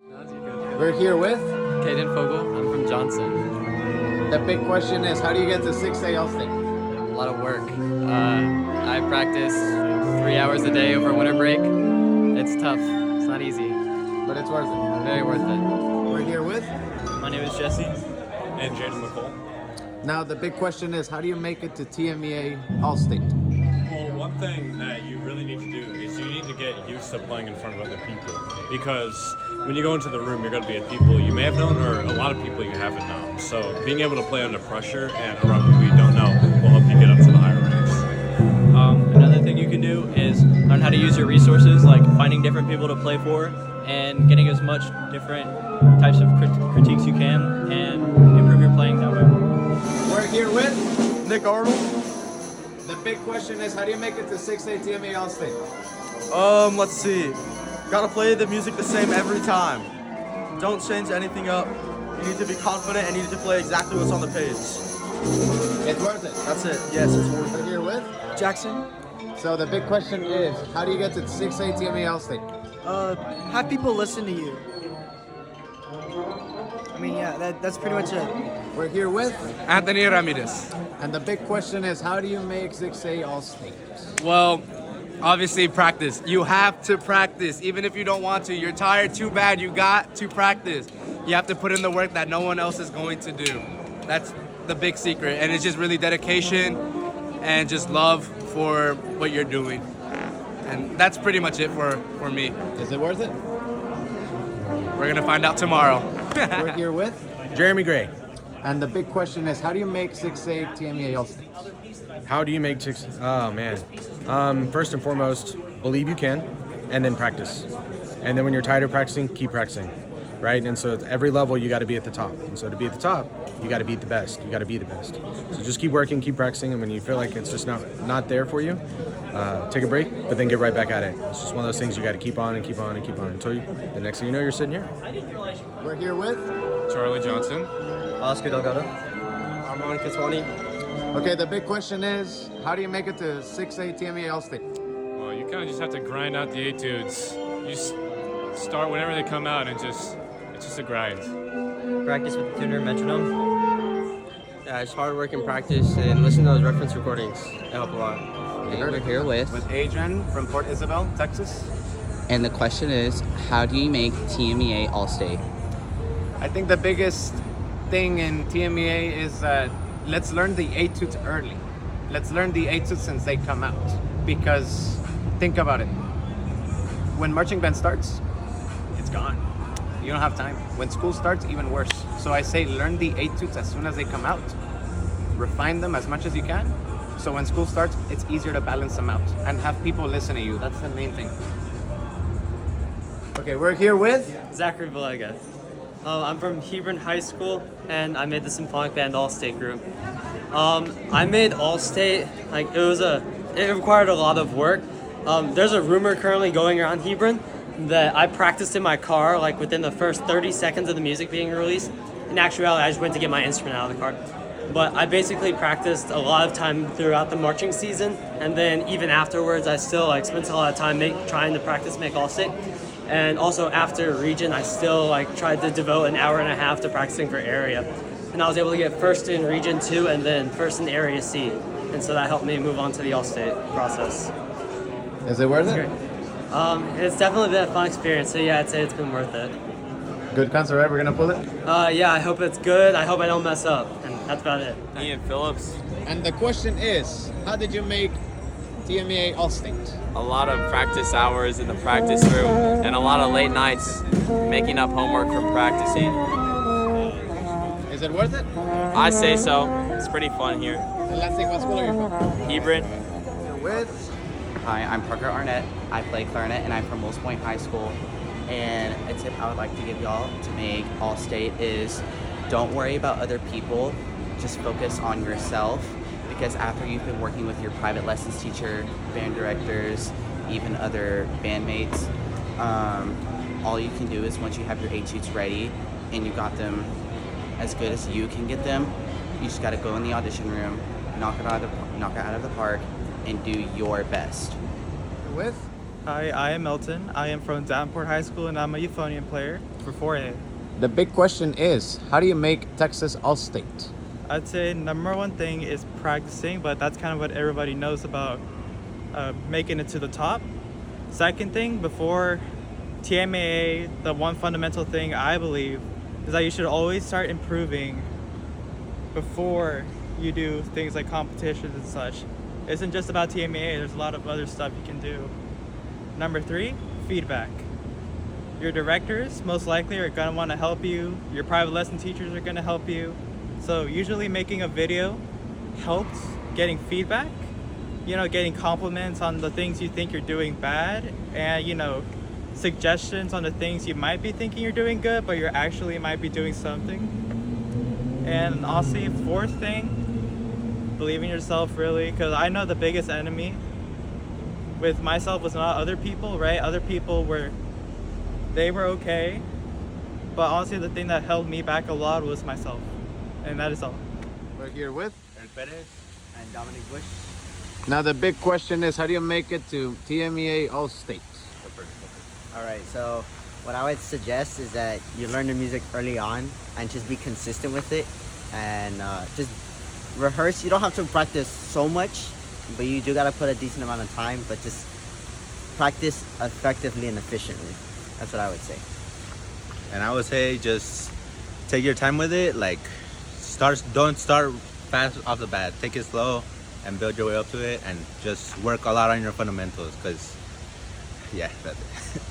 We're here with Caden Fogel. I'm from Johnson. the big question is, how do you get to 6A All State? A lot of work. I practice 3 hours a day over winter break. It's tough. It's not easy. But it's worth it. Very worth it. We're here with. My name is Jesse. And Jaden McCall. Now the big question is, how do you make it to TMEA All State? Well, one thing that you really need to do is you need to get used to playing in front of other people. Because when you go into the room, you're going to be at people you may have known or a lot of people you haven't known. So being able to play under pressure and around people you don't know will help you get up to the higher ranks. Another thing you can do is learn how to use your resources, like finding different people to play for and getting as much different types of critiques you can and improve your playing that way. We're here with. Nick Arnold. The big question is, how do you make it to 6A TMEA All State? Let's see. Gotta play the music the same every time. Don't change anything up. You need to be confident and you need to play exactly what's on the page. It's worth it. That's it. Yes, it's worth We're it. here with. Jackson. So the big question is, how do you get to 6A TMEA All State? Have people listen to you. I mean, yeah, that's pretty much it. We're here with. Anthony Ramirez. And the big question is, how do you make 6A All State? Well, obviously practice. You have to practice, even if you don't want to. You're tired, too bad. You got to practice. You have to put in the work that no one else is going to do. That's the big secret. And it's just really dedication and just love for what you're doing. And that's pretty much it for me. Is it worth it? We're going to find out tomorrow. We're here with. Jeremy Gray. And the big question is, how do you make 6A TMEA All State? How do you make six? Oh man. First and foremost, believe you can, and then practice. And then when you're tired of practicing, keep practicing, right? And so at every level, you got to be at the top. And so to be at the top, you got to beat the best. You got to be the best. So just keep working, keep practicing, and when you feel like it's just not there for you, take a break, but then get right back at it. It's just one of those things you got to keep on and keep on and keep on until the next thing you know, you're sitting here. We're here with. Charlie Johnson. Oscar Delgado. Armand Katwani. Okay, the big question is, how do you make it to 6A TMEA All State? Well, you kind of just have to grind out the etudes. You start whenever they come out and it's just a grind. Practice with the tuner metronome. Yeah, it's hard work and practice and listen to those reference recordings. They help a lot. We're here with. Adrian from Port Isabel, Texas. And the question is, how do you make TMEA All State? I think the biggest thing in TMEA is that let's learn the etudes early. Let's learn the etudes since they come out. Because think about it. When marching band starts, it's gone. You don't have time. When school starts, even worse. So I say learn the etudes as soon as they come out. Refine them as much as you can. So when school starts, it's easier to balance them out and have people listen to you. That's the main thing. Okay, we're here with. Zachary Villegas. I'm from Hebron High School, and I made the Symphonic Band All-State group. I made All-State, it required a lot of work. There's a rumor currently going around Hebron that I practiced in my car, like within the first 30 seconds of the music being released. In actuality, I just went to get my instrument out of the car. But I basically practiced a lot of time throughout the marching season, and then even afterwards, I still spent a lot of time trying to practice make All-State. And also after region, I still tried to devote an hour and a half to practicing for area. And I was able to get first in region 2 and then first in area C. And so that helped me move on to the All-State process. Is it worth it? It's definitely been a fun experience. So yeah, I'd say it's been worth it. Good concert, right? We're gonna pull it. Yeah, I hope it's good. I hope I don't mess up. And that's about it. Ian Phillips. And the question is, how did you make TMEA All State? A lot of practice hours in the practice room and a lot of late nights making up homework from practicing. Is it worth it? I say so. It's pretty fun here. And last thing, what school are you from? Hebron. With. Hi, I'm Parker Arnett. I play clarinet and I'm from Wills Point High School. And a tip I would like to give y'all to make All State is don't worry about other people, just focus on yourself. Because after you've been working with your private lessons teacher, band directors, even other bandmates, all you can do is once you have your etudes ready and you got them as good as you can get them, you just got to go in the audition room, knock it out of the park, and do your best. With? Hi, I am Milton. I am from Davenport High School and I'm a euphonium player for 4A. The big question is, how do you make Texas All State? I'd say number one thing is practicing, but that's kind of what everybody knows about making it to the top. Second thing, before TMEA, the one fundamental thing I believe is that you should always start improving before you do things like competitions and such. It isn't just about TMEA, there's a lot of other stuff you can do. Number three, feedback. Your directors most likely are going to want to help you. Your private lesson teachers are going to help you. So usually making a video helps getting feedback, getting compliments on the things you think you're doing bad, and suggestions on the things you might be thinking you're doing good, but you actually might be doing something. And honestly, fourth thing, believe in yourself really, because I know the biggest enemy with myself was not other people, right? Other people were okay, but honestly the thing that held me back a lot was myself, and that is all. We're here with Eric Perez and Dominic Bush. now the big question is, how do you make it to TMEA All State? All right, so what I would suggest is that you learn the music early on and just be consistent with it, and just rehearse. You don't have to practice so much, but you do gotta put a decent amount of time, but just practice effectively and efficiently. That's what I would say. And I would say just take your time with it. Like, don't start fast off the bat. Take it slow and build your way up to it, and just work a lot on your fundamentals. Cause, yeah, that's it.